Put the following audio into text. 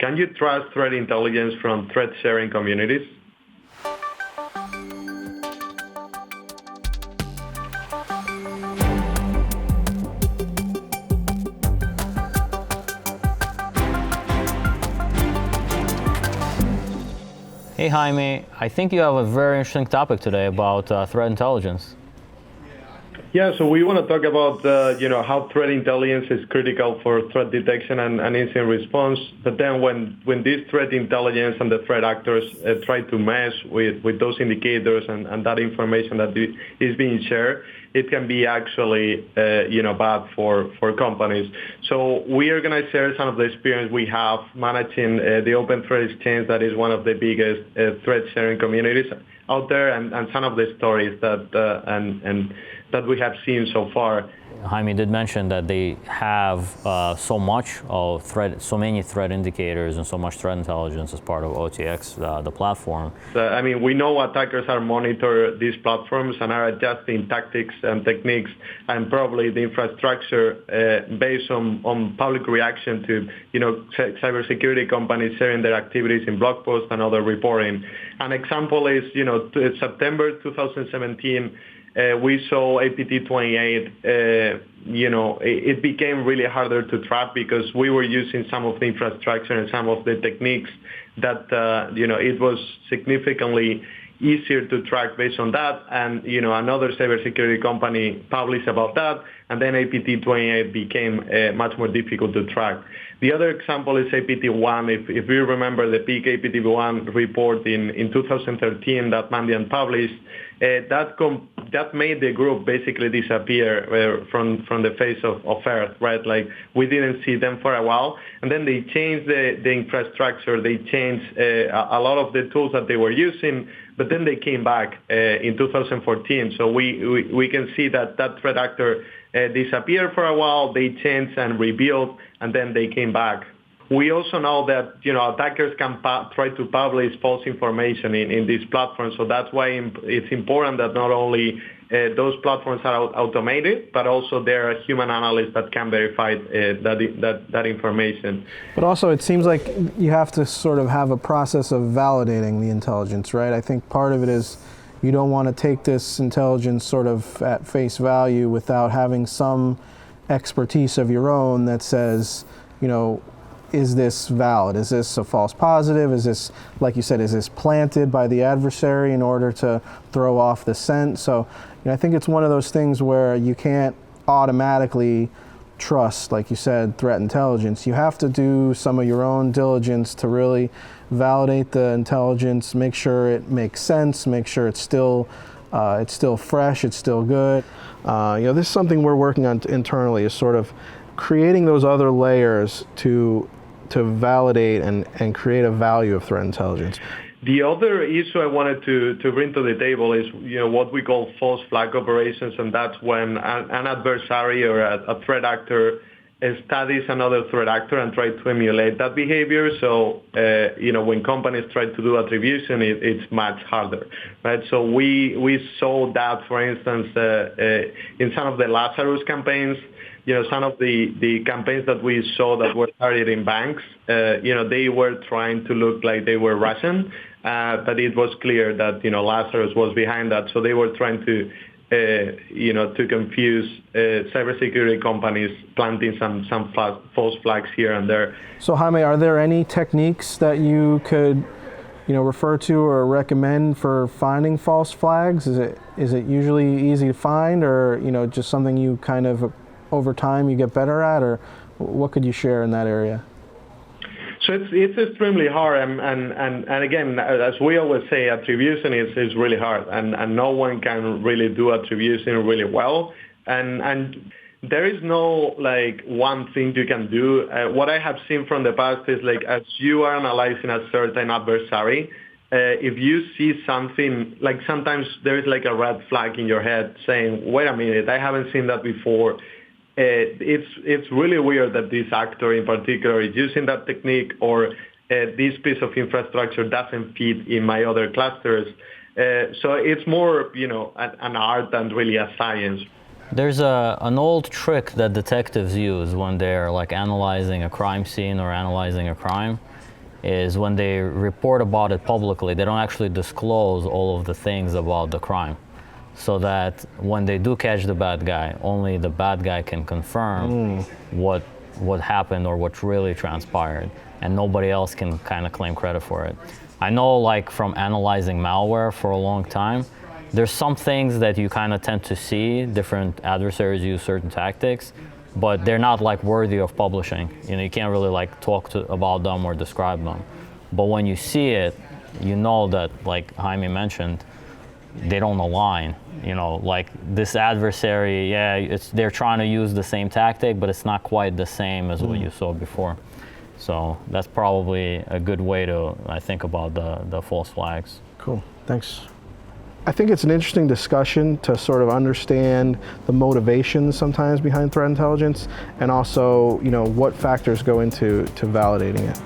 can you trust threat intelligence from threat sharing communities? Hey Jaime, I think you have a very interesting topic today about threat intelligence. Yeah, so we want to talk about how threat intelligence is critical for threat detection and incident response. But then when this threat intelligence and the threat actors try to mess with those indicators and that information that is being shared, it can be actually bad for companies. So we are going to share some of the experience we have managing the Open Threat Exchange, that is one of the biggest threat sharing communities out there, and some of the stories that we have seen so far. Jaime did mention that they have so many threat indicators and so much threat intelligence as part of OTX, the platform. We know attackers are monitor these platforms and are adjusting tactics and techniques and probably the infrastructure based on public reaction to cybersecurity companies sharing their activities in blog posts and other reporting. An example is September 2017. We saw APT28, it became really harder to track because we were using some of the infrastructure and some of the techniques that, it was significantly easier to track based on that. And, another cybersecurity company published about that. And then APT28 became much more difficult to track. The other example is APT1. If you remember the big APT1 report in 2013 that Mandiant published, that made the group basically disappear from the face of Earth, right? Like we didn't see them for a while, and then they changed the infrastructure. They changed a lot of the tools that they were using, but then they came back in 2014. So we can see that threat actor disappeared for a while. They changed and rebuilt, and then they came back. We also know that attackers can try to publish false information in these platforms. So that's why it's important that not only those platforms are automated, but also there are human analysts that can verify that information. But also, it seems like you have to sort of have a process of validating the intelligence, right? I think part of it is you don't want to take this intelligence sort of at face value without having some expertise of your own that says, is this valid? Is this a false positive? Is this, like you said, is this planted by the adversary in order to throw off the scent? So I think it's one of those things where you can't automatically trust, like you said, threat intelligence. You have to do some of your own diligence to really validate the intelligence, make sure it makes sense, make sure it's still fresh, it's still good. This is something we're working on internally, is sort of creating those other layers to validate and create a value of threat intelligence. The other issue I wanted to bring to the table is what we call false flag operations, and that's when an adversary or a threat actor studies another threat actor and try to emulate that behavior. So when companies try to do attribution, it's much harder, right? So we saw that, for instance, in some of the Lazarus campaigns. Some of the campaigns that we saw that were targeting banks, they were trying to look like they were Russian, but it was clear that, Lazarus was behind that. So they were trying to confuse cybersecurity companies, planting some false flags here and there. So Jaime, are there any techniques that you could, refer to or recommend for finding false flags? Is it usually easy to find, or, just something you kind of over time you get better at, or what could you share in that area? So it's extremely hard, and again, as we always say, attribution is really hard, and no one can really do attribution really well, and there is no one thing you can do. What I have seen from the past is as you are analyzing a certain adversary, if you see something, sometimes there is a red flag in your head saying, wait a minute, I haven't seen that before. It's really weird that this actor in particular is using that technique, or this piece of infrastructure doesn't fit in my other clusters. So it's more, an art than really a science. There's an old trick that detectives use when they're analyzing a crime scene or analyzing a crime. is when they report about it publicly, they don't actually disclose all of the things about the crime. So that when they do catch the bad guy, only the bad guy can confirm what happened or what really transpired, and nobody else can kind of claim credit for it. I know, like, from analyzing malware for a long time, there's some things that you kind of tend to see, different adversaries use certain tactics, but they're not like worthy of publishing. You know, you can't really like talk about them or describe them. But when you see it, you know that, like Jaime mentioned, they don't align. You know, like this adversary, yeah, they're trying to use the same tactic, but it's not quite the same as what you saw before. So that's probably a good way to, I think, about the false flags. Cool, thanks. I think it's an interesting discussion to sort of understand the motivations sometimes behind threat intelligence, and also, you know, what factors go into validating it.